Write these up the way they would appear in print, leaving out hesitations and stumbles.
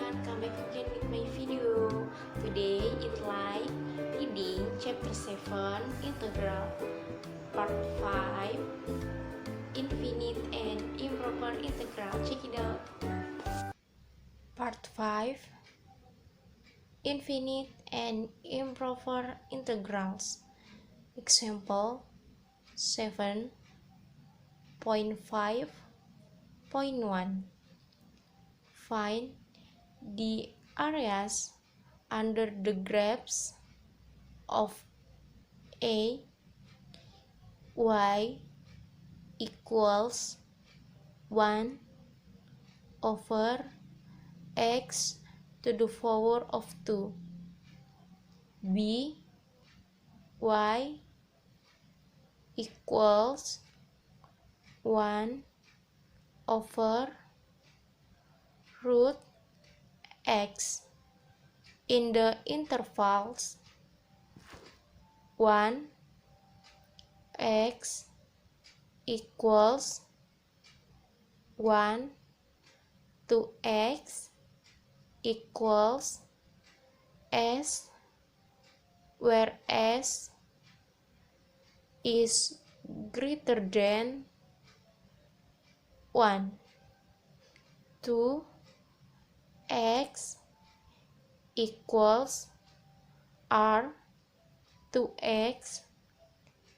everyone, come back again with my video. Today it's like reading chapter 7 integral part 5 infinite and improper integral. Check it out. Part 5 infinite and improper integrals. Example 7.5.1. Find the areas under the graphs of a y equals 1 over x to the power of 2, b y equals 1 over root x in the intervals 1 x equals 1 to x equals s, where s is greater than 1, to x equals r to x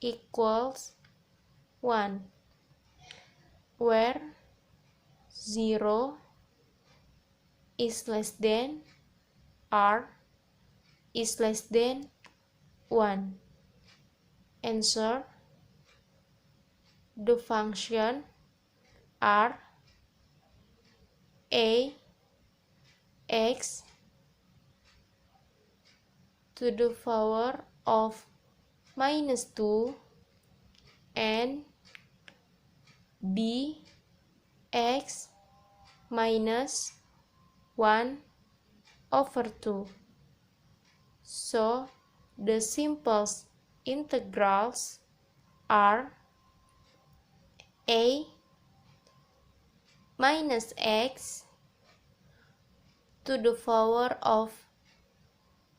equals 1, where 0 is less than r is less than 1. Answer: the function r a x to the power of -2 and b x minus 1 over 2. So the simplest integrals are a minus x to the power of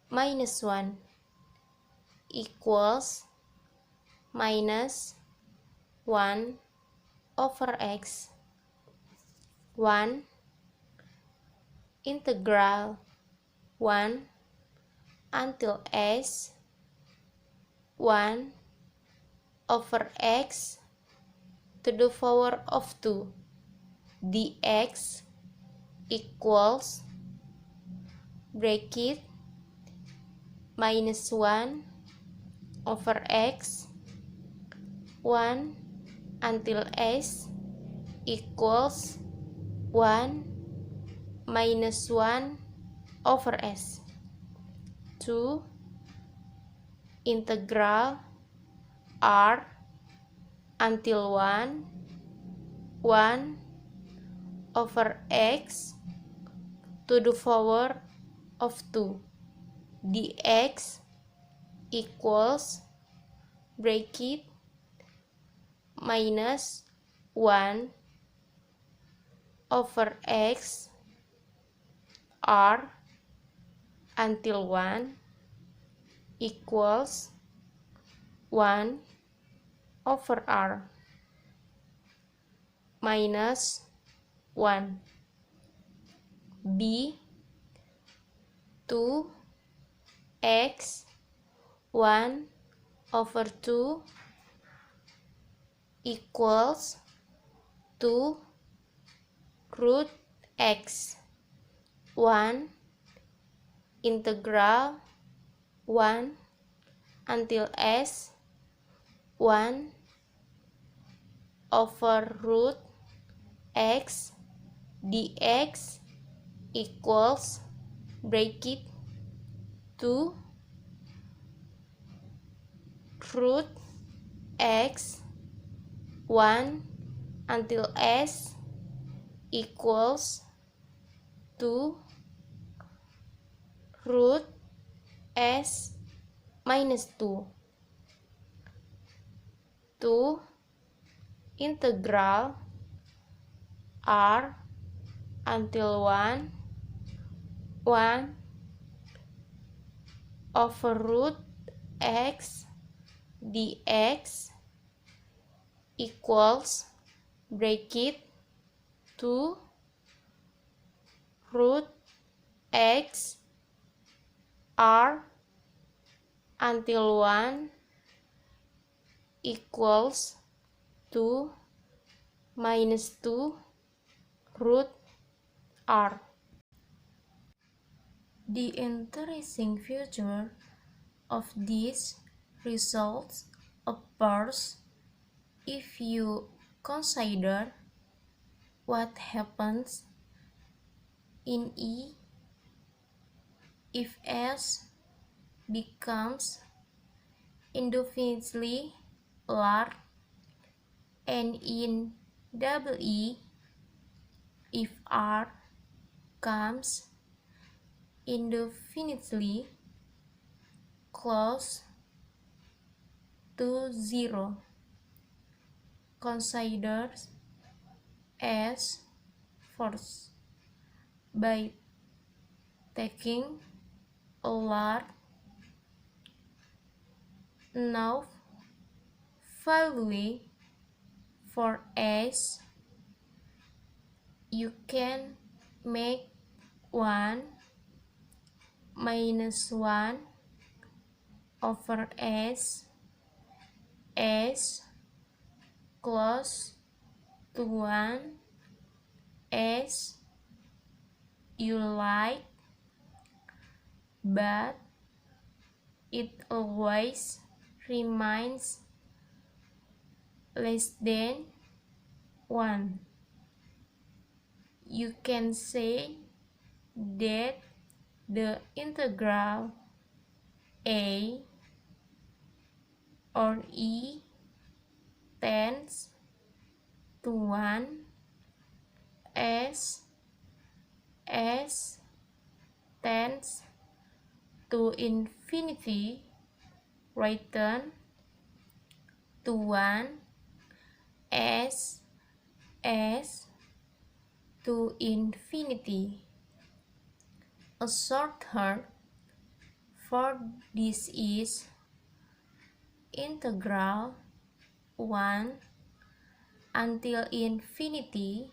-1 equals minus 1 over x. 1 integral 1 until s 1 over x to the power of 2 dx equals bracket minus 1 over x 1 until s equals 1 minus 1 over s. 2 integral r until 1 over x to the power of 2 dx equals bracket minus 1 over x r until 1 equals 1 over r minus 1. b 2 x 1 over 2 equals 2 root x. 1 integral 1 until s 1 over root x dx equals bracket 2 root x 1 until s equals 2 root s minus 2. 2 integral r until 1 1 over root x dx equals bracket 2 root x r until 1 equals 2 minus 2 root r. The interesting feature of these results appears if you consider what happens in E if S becomes indefinitely large, and in E if R comes indefinitely close to 0. Consider S first by taking a large enough value for S. You can make 1 minus 1 over S close to 1 as you like, but it always remains less than 1. You can say that the integral a or e tends to 1 as s tends to infinity return to 1 as s to infinity. A shorthand for this is integral 1 until infinity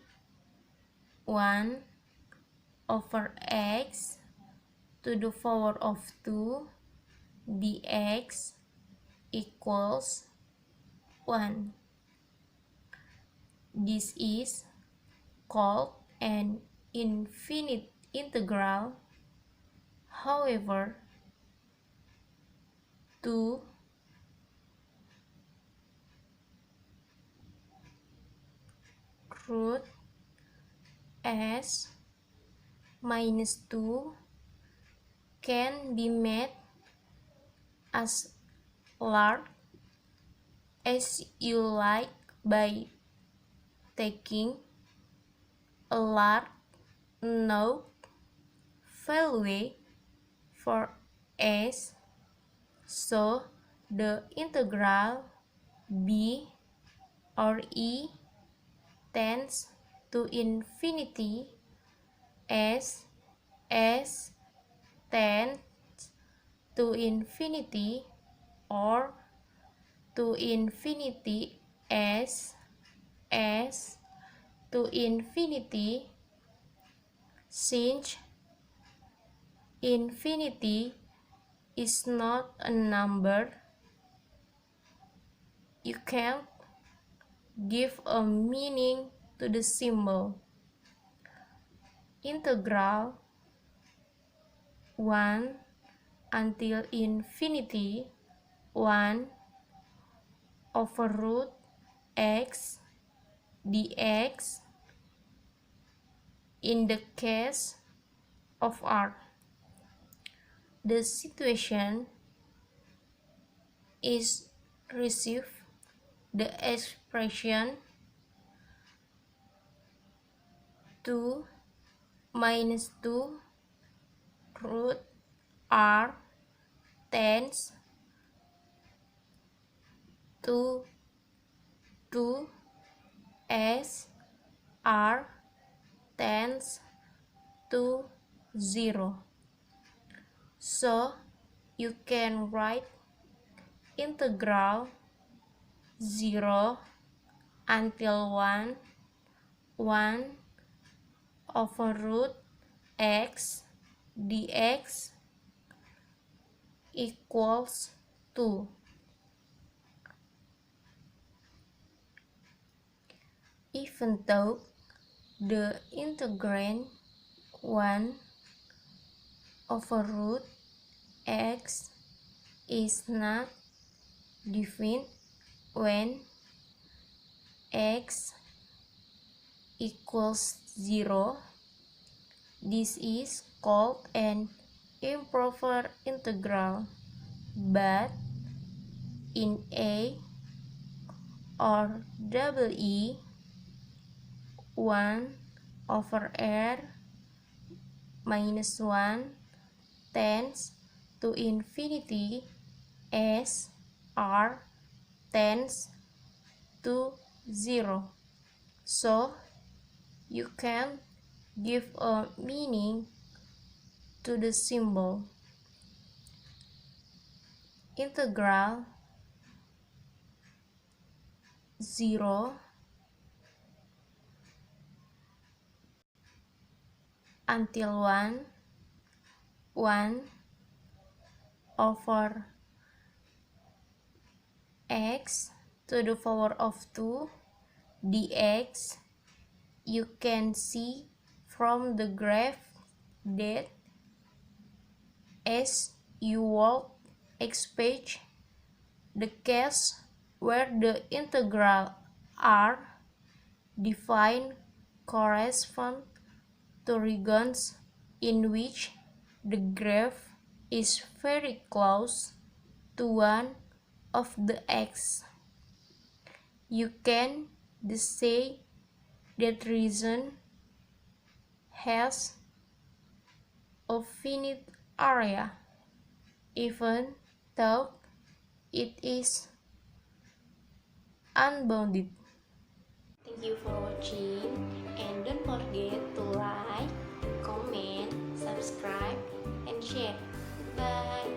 1 over x to the power of 2 dx equals 1. This is called an infinite integral. However, 2 root s minus 2 can be made as large as you like by taking a large enough value for s, so the integral b or e tends to infinity as s tends to infinity or to infinity as to infinity, since infinity is not a number. You can't give a meaning to the symbol. Integral 1 until infinity 1 over root x dx in the case of R. The situation is receive the expression 2 minus 2 root r tends to 2 as r tends to 0. So you can write integral 0 until 1 over root x dx equals 2. Even though the integrand 1 over root x is not defined when x equals 0, this is called an improper integral. But in A or double E, 1 over r minus 1 tends to infinity as r tends to 0. So you can give a meaning to the symbol. Integral 0 until 1 over x to the power of 2 dx. You can see from the graph that as you walk x page, the case where the integral are defined correspond to regions in which the graph is very close to one of the x. You can say that region has a finite area, even though it is unbounded. Thank you for watching, and don't forget to like, comment, subscribe, and share. Bye.